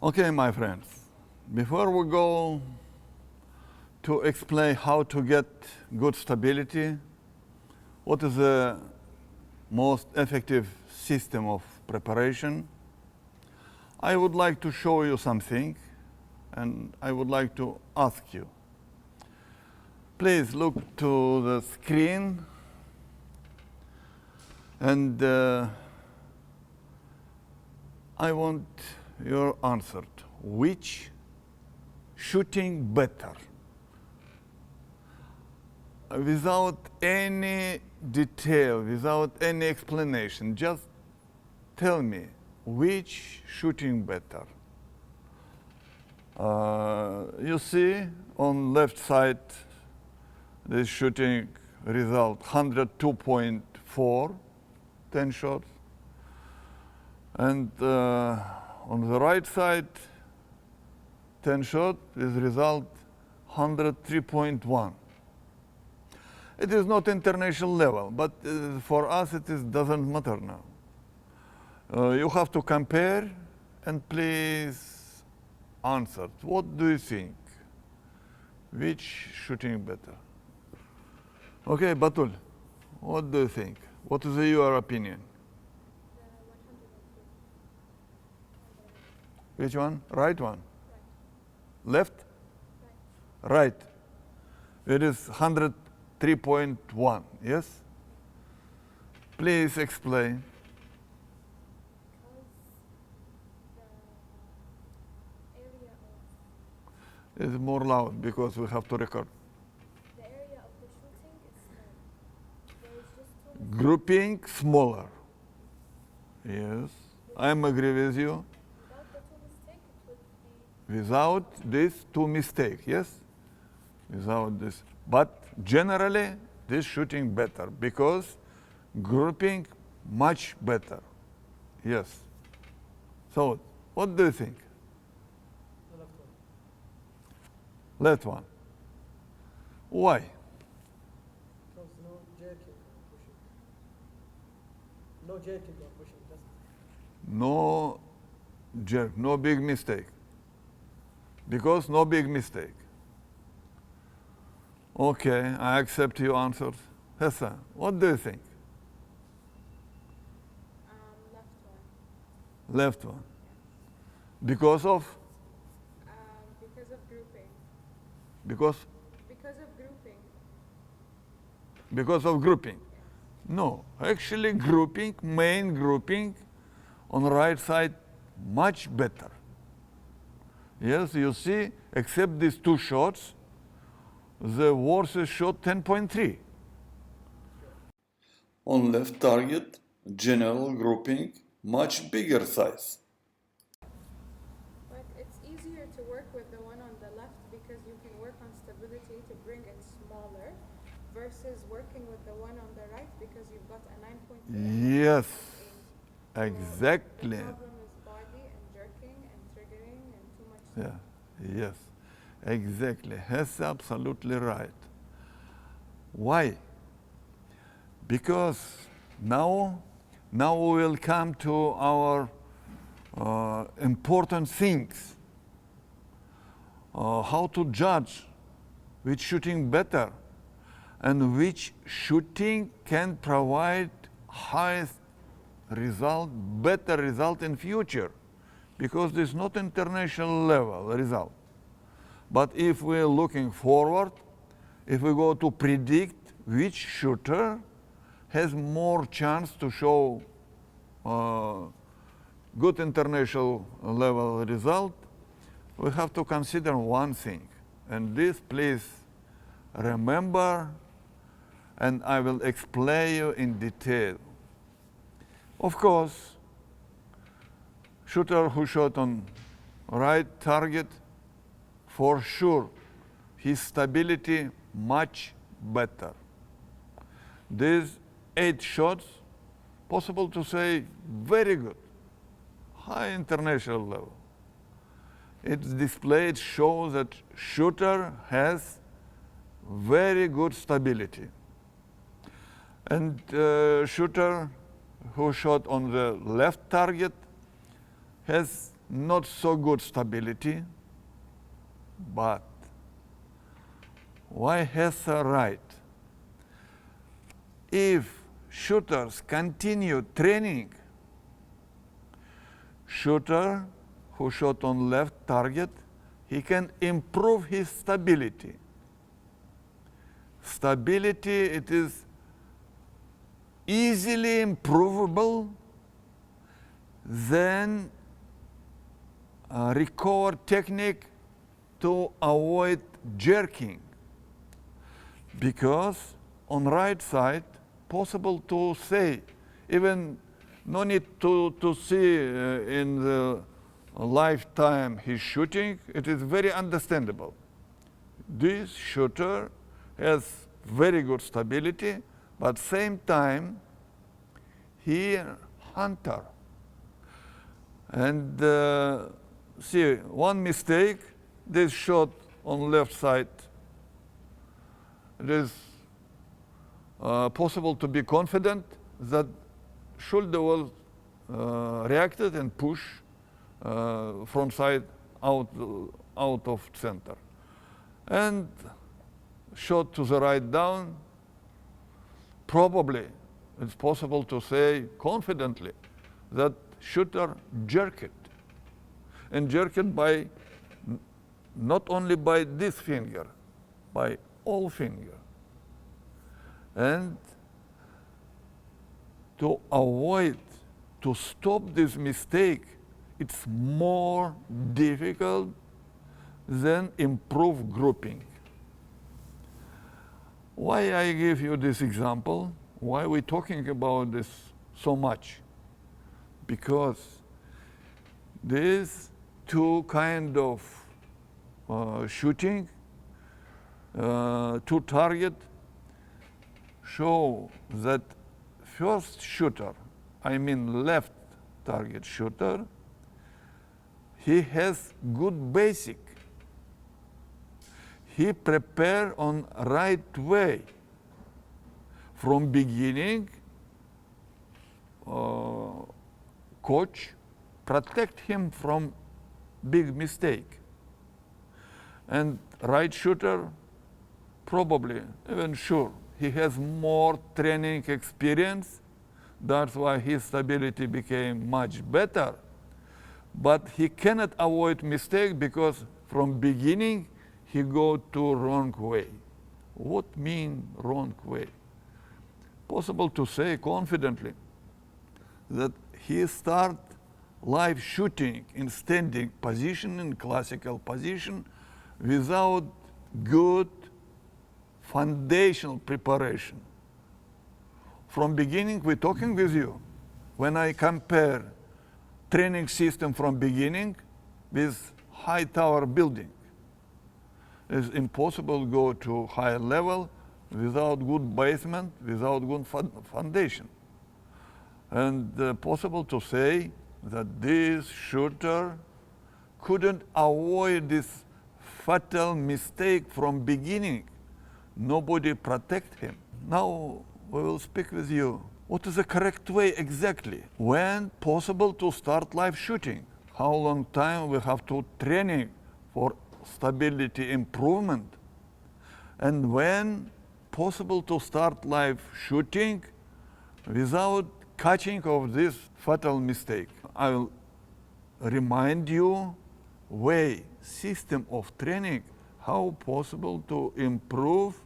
Okay, my friends, before we go to explain how to get good stability, what is the most effective system of preparation, I would like to show you something, and I would like to ask you. Please look to the screen, and I want your answer. Which shooting better? Without any detail, without any explanation, just tell me which shooting better. You see on left side this shooting result 102.4, 10 shots. And on the right side, 10 shots with result 103.1. It is not international level, but for us doesn't matter now. You have to compare, and please answer. What do you think? Which shooting better? Okay, Batul, what do you think? What is your opinion? Which one? Right one? Right. Left? Right. Right. It is 103.1, yes? Please explain. It's more loud because we have to record. The area of the shooting is small. There is just Grouping smaller. Yes, I agree with you. without the two mistake, it would be Without this two mistake, yes? Without this. But generally, this shooting better because grouping much better. Yes. So, what do you think? Left one. Why? Because no jerking or pushing. No jerking or pushing. Just No jerk, no big mistake. Because no big mistake. Okay, I accept your answers. Hessa, what do you think? left one. Left one. Because of? Because of grouping. Because? Because of grouping. Because of grouping. No, actually grouping, main grouping on the right side much better. Yes, you see, except these two shots, the worst shot 10.3. On left target, general grouping, much bigger size. But it's easier to work with the one on the left because you can work on stability to bring it smaller versus working with the one on the right because you've got a 9.3. Yes, So exactly. the problem is body and jerking and triggering and too much. Yeah, yes, exactly. That's absolutely right. Why? Because now we will come to our important things. How to judge which shooting better and which shooting can provide highest result, better result in future, because this is not international level result. But if we're looking forward, if we go to predict which shooter has more chance to show good international level result, we have to consider one thing. And this, please remember, and I will explain you in detail. Of course, shooter who shot on right target, for sure, his stability much better. These 8 shots, possible to say, very good, high international level. Its display shows that shooter has very good stability. And shooter who shot on the left target has not so good stability, but why has a right? If shooters continue training, shooter who shot on left target, he can improve his stability. Stability, it is easily improvable than recover technique to avoid jerking, because on right side possible to say, even no need to see in the lifetime he's shooting, it is very understandable. This shooter has very good stability, but same time he hunter. And see, one mistake, this shot on left side, it is possible to be confident that shoulder was reacted and push front side out of center. And shot to the right down, probably it's possible to say confidently that shooter jerked it. And jerked it by, not only by this finger, by all finger. And to avoid, to stop this mistake, it's more difficult than improve grouping. Why I give you this example? Why we talking about this so much? Because these two kind of shooting, two target, show that first shooter, I mean left target shooter, he has good basic. He prepare on right way. From beginning, coach protect him from big mistake. And right shooter, probably, even sure, he has more training experience. That's why his stability became much better. But he cannot avoid mistake because from beginning he go to wrong way. What mean wrong way? Possible to say confidently that he start live shooting in standing position, in classical position, without good foundational preparation. From beginning, we're talking with you. When I compare training system from beginning with high tower building, it's impossible to go to high level without good basement, without good foundation. And possible to say that this shooter couldn't avoid this fatal mistake from beginning. Nobody protect him. Now we will speak with you. What is the correct way exactly? When possible to start live shooting? How long time we have to training for stability improvement? And when possible to start live shooting without catching of this fatal mistake? I will remind you way, system of training, how possible to improve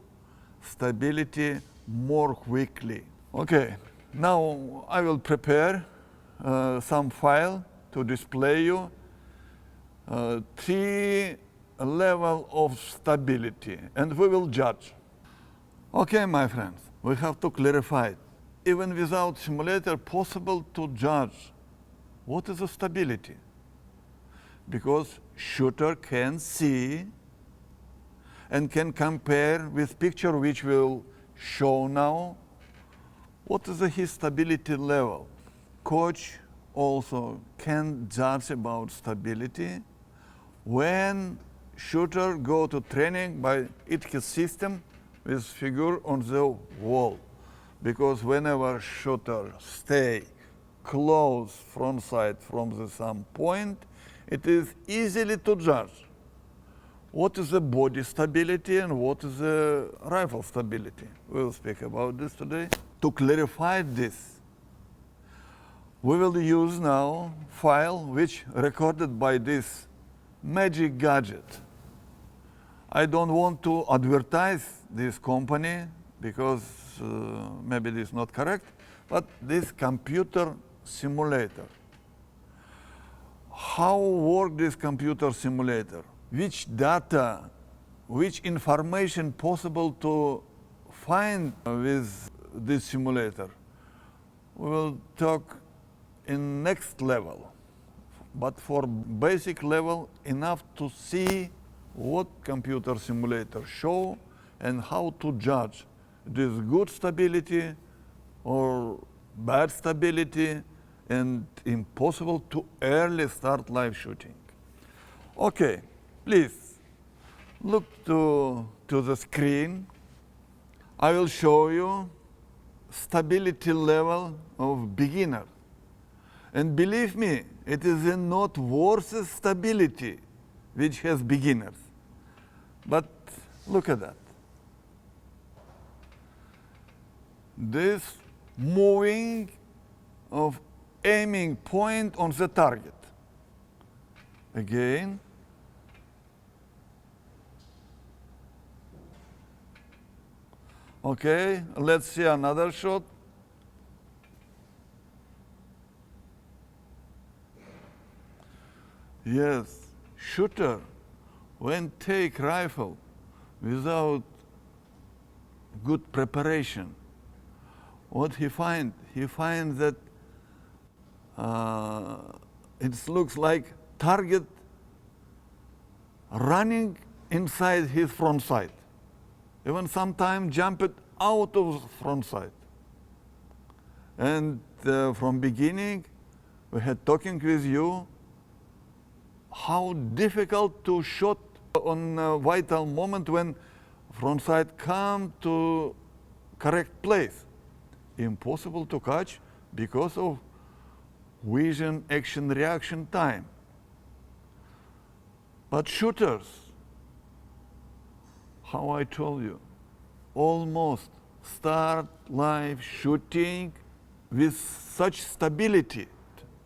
stability more quickly. Okay, now I will prepare some file to display you three level of stability, and we will judge. Okay, my friends, we have to clarify it. Even without simulator, possible to judge what is the stability, because shooter can see and can compare with picture which will show now what is his stability level. Coach also can judge about stability when shooter go to training by his system with figure on the wall. Because whenever shooter stay close front side from the some point, it is easily to judge what is the body stability and what is the rifle stability. We'll speak about this today. To clarify this, we will use now file which recorded by this magic gadget. I don't want to advertise this company because maybe this is not correct, but this computer simulator. How work this computer simulator? Which data, which information possible to find with this simulator? We will talk in next level, but for basic level, enough to see what computer simulator show and how to judge this good stability or bad stability and impossible to early start live shooting. Okay, please look to the screen. I will show you stability level of beginner. And believe me, it is not worse stability which has beginners. But look at that. This moving of aiming point on the target. Again. Okay, let's see another shot. Yes, shooter, when take rifle without good preparation, what he find? He finds that it looks like target running inside his front sight. Even sometimes jumped out of front sight. And from beginning, we had talking with you how difficult to shoot on a vital moment when front sight come to correct place. Impossible to catch because of vision, action, reaction time. But shooters, how I told you, almost start live shooting with such stability.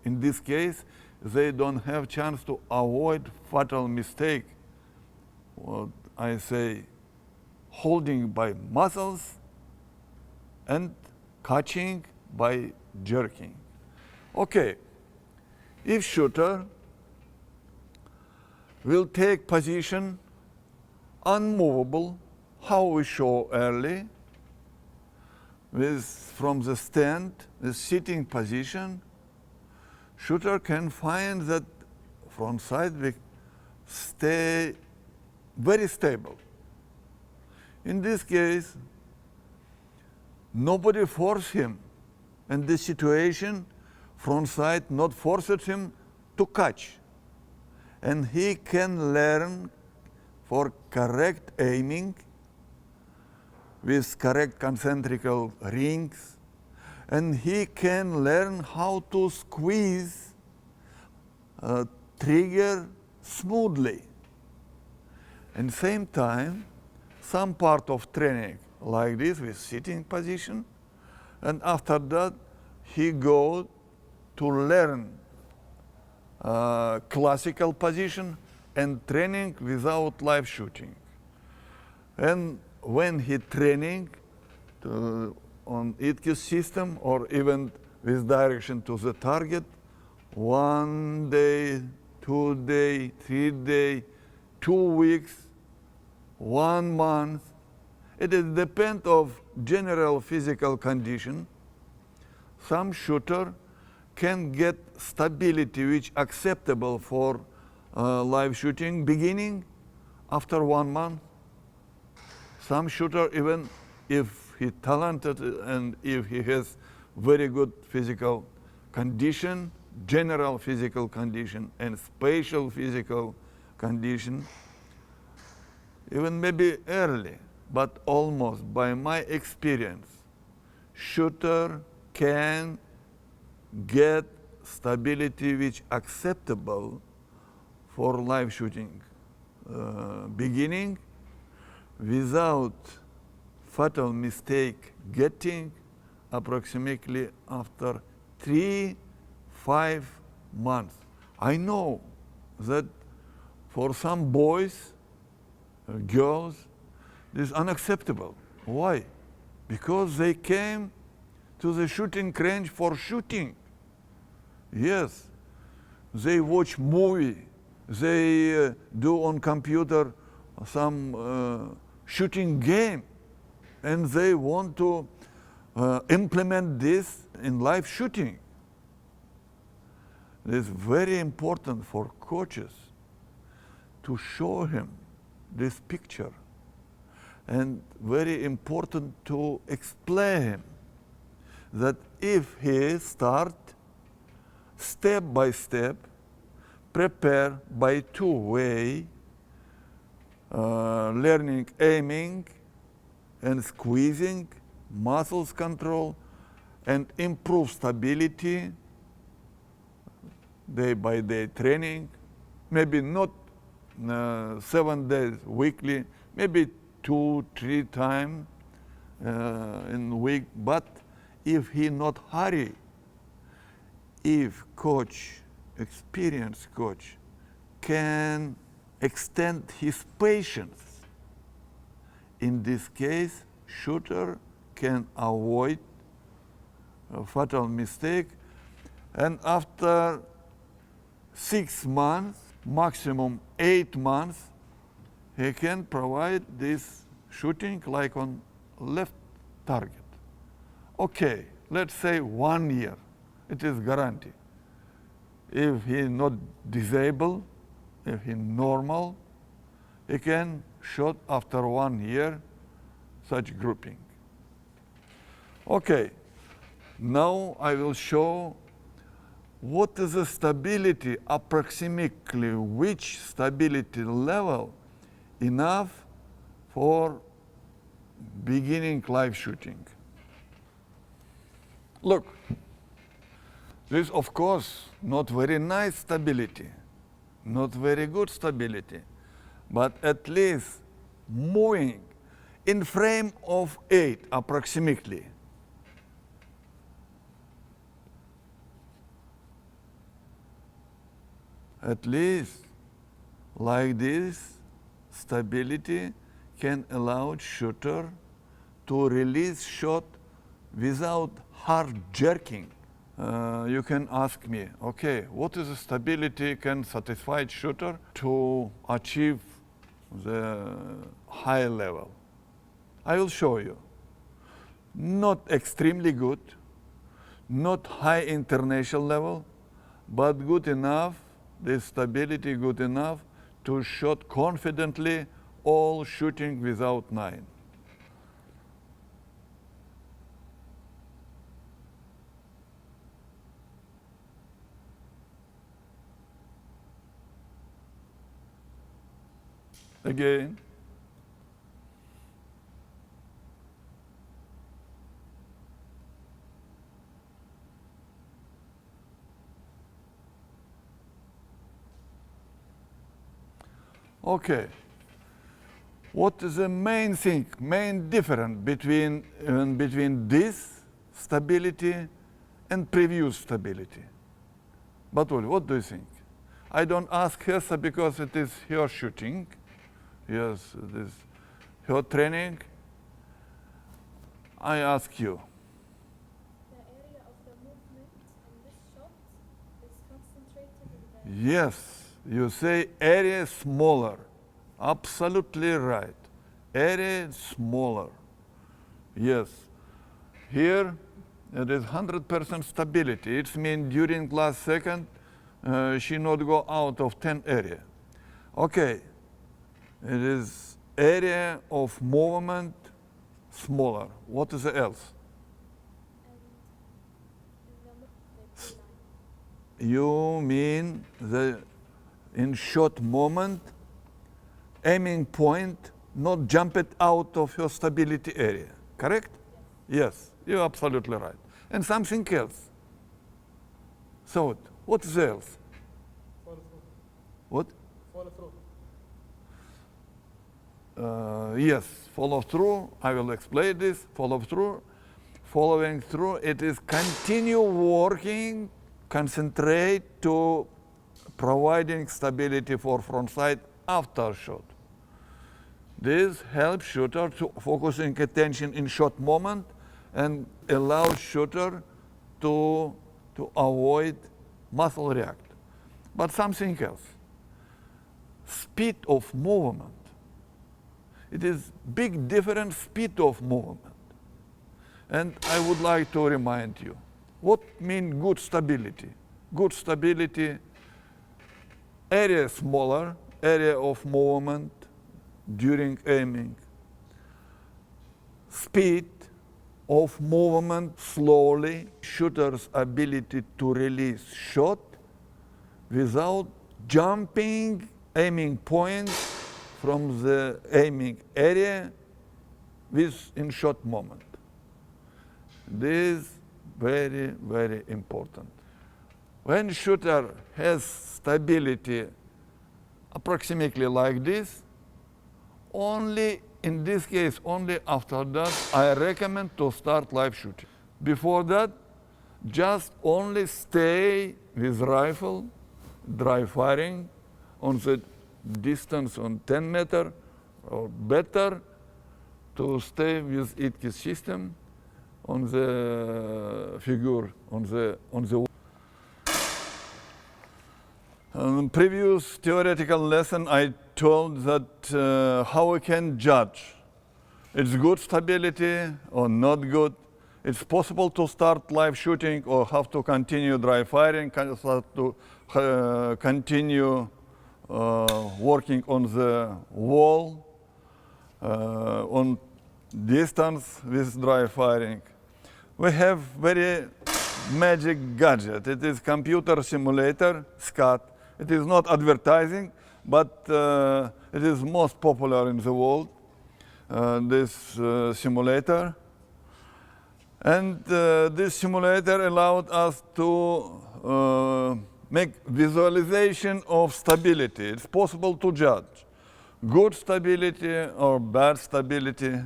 In this case, they don't have chance to avoid fatal mistake. What I say, holding by muscles and catching by jerking. Okay, if shooter will take position unmovable, how we show early, from the stand, the sitting position, shooter can find that front sight will stay very stable. In this case, nobody forced him. In this situation, front sight not forced him to catch. And he can learn for correct aiming with correct concentrical rings, and he can learn how to squeeze a trigger smoothly. At the same time, some part of training like this with sitting position, and after that he goes to learn classical position and training without live shooting. And when he training on ETQ system or even with direction to the target, 1 day, 2 day, 3 day, 2 weeks, 1 month, it is depend of general physical condition. Some shooter can get stability which acceptable for live shooting beginning after 1 month. Some shooter, even if he talented and if he has very good physical condition, general physical condition and spatial physical condition, even maybe early, but almost by my experience, shooter can get stability which acceptable for live shooting beginning without fatal mistake getting approximately after 3-5 months. I know that for some boys, girls, this is unacceptable. Why? Because they came to the shooting range for shooting. Yes, they watch movie, they do on computer some shooting game, and they want to implement this in live shooting. It is very important for coaches to show him this picture, and very important to explain him that if he start step by step, prepare by two-way, learning aiming and squeezing, muscles control, and improve stability day by day training, maybe not 7 days weekly, maybe 2-3 times in week, but if he not hurry, if coach, experienced coach, can extend his patience, in this case, shooter can avoid a fatal mistake, and after 6 months, maximum 8 months, he can provide this shooting like on left target. Okay, let's say 1 year, it is guaranteed. If he not disabled, if he normal, he can shoot after 1 year such grouping. Okay, now I will show what is the stability, approximately which stability level enough for beginning live shooting. Look, this of course not very nice stability, not very good stability, but at least moving in frame of 8 approximately. At least like this, stability can allow shooter to release shot without hard jerking. You can ask me, okay, what is the stability can satisfy shooter to achieve the high level? I will show you. Not extremely good, not high international level, but good enough, the stability good enough to shoot confidently all shooting without 9. Again. Okay. What is the main thing, main difference between this stability and previous stability? Batul, what do you think? I don't ask her because it is her shooting. Yes, it is her training. I ask you. The area of the movement in this shot is concentrated in the... Yes, you say area smaller. Absolutely right. Area smaller. Yes. Here it is 100% stability. It means during last second she not go out of 10 area. Okay. It is area of movement smaller. What is else? You mean the in short moment, aiming point, not jump it out of your stability area, correct? Yes, you're absolutely right. And something else. So what is else? Follow through. What? Follow through. Yes, follow through. I will explain this. Follow through. Following through, it is continue working, concentrate to providing stability for front sight after shot. This helps shooter to focusing attention in shot moment and allows shooter to avoid muscle react. But something else, speed of movement. It is big difference speed of movement. And I would like to remind you, what means good stability? Good stability, area smaller, area of movement during aiming. Speed of movement slowly, shooter's ability to release shot without jumping aiming point from the aiming area within shot moment. This is very, very important. When shooter has stability approximately like this, only in this case, only after that, I recommend to start live shooting. Before that, just only stay with rifle, dry firing on the distance on 10 meter, or better to stay with ITKIS system on the figure, on the previous theoretical lesson, I told that how we can judge it's good stability or not good. It's possible to start live shooting or have to continue dry firing, have to continue working on the wall, on distance with dry firing. We have very magic gadget. It is computer simulator, SCAD. It is not advertising, but it is most popular in the world, this simulator. And this simulator allowed us to make visualization of stability. It's possible to judge good stability or bad stability.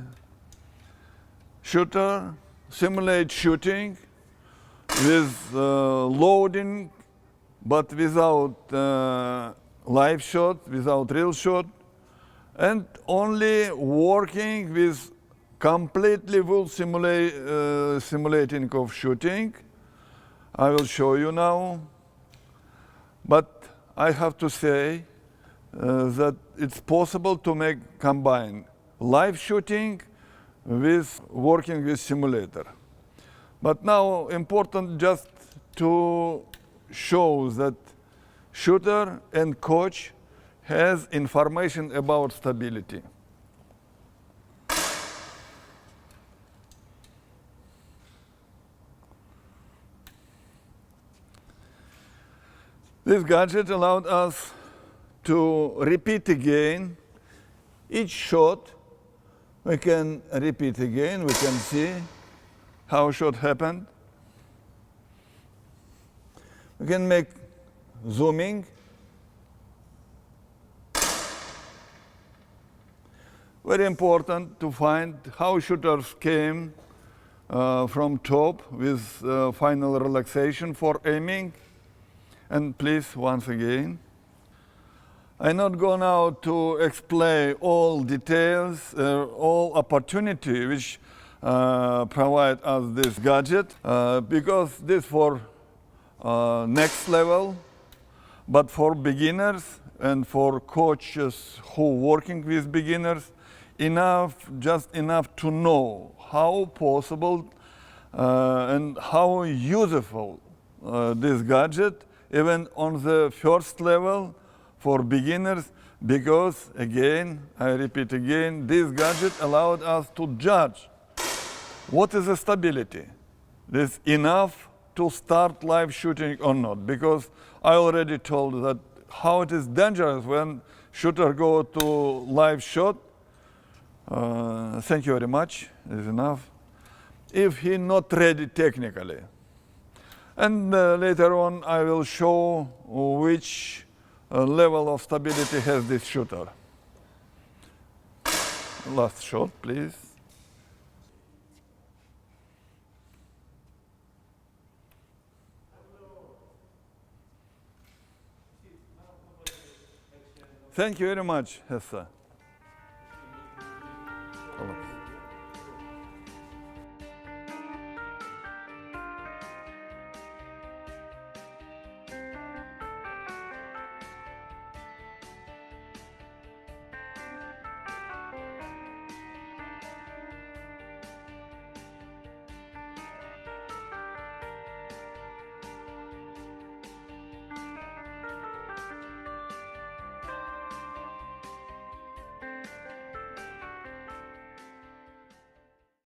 Shooter simulate shooting with loading, but without live shot, without real shot, and only working with completely full simulating of shooting. I will show you now. But I have to say that it's possible to combine live shooting with working with simulator. But now important just to show that shooter and coach has information about stability. This gadget allowed us to repeat again each shot. We can repeat again, we can see how shot happened. We can make zooming. Very important to find how shooters came from top with final relaxation for aiming. And please, once again, I'm not going now to explain all details, all opportunity which provide us this gadget, because this for next level, but for beginners and for coaches who working with beginners, just enough to know how possible and how useful this gadget, even on the first level for beginners, because again, I repeat again, this gadget allowed us to judge what is the stability. This enough to start live shooting or not, because I already told that how it is dangerous when shooter go to live shot. Thank you very much, is enough. If he not ready technically. And later on I will show which level of stability has this shooter. Last shot, please. Thank you very much, Hessa.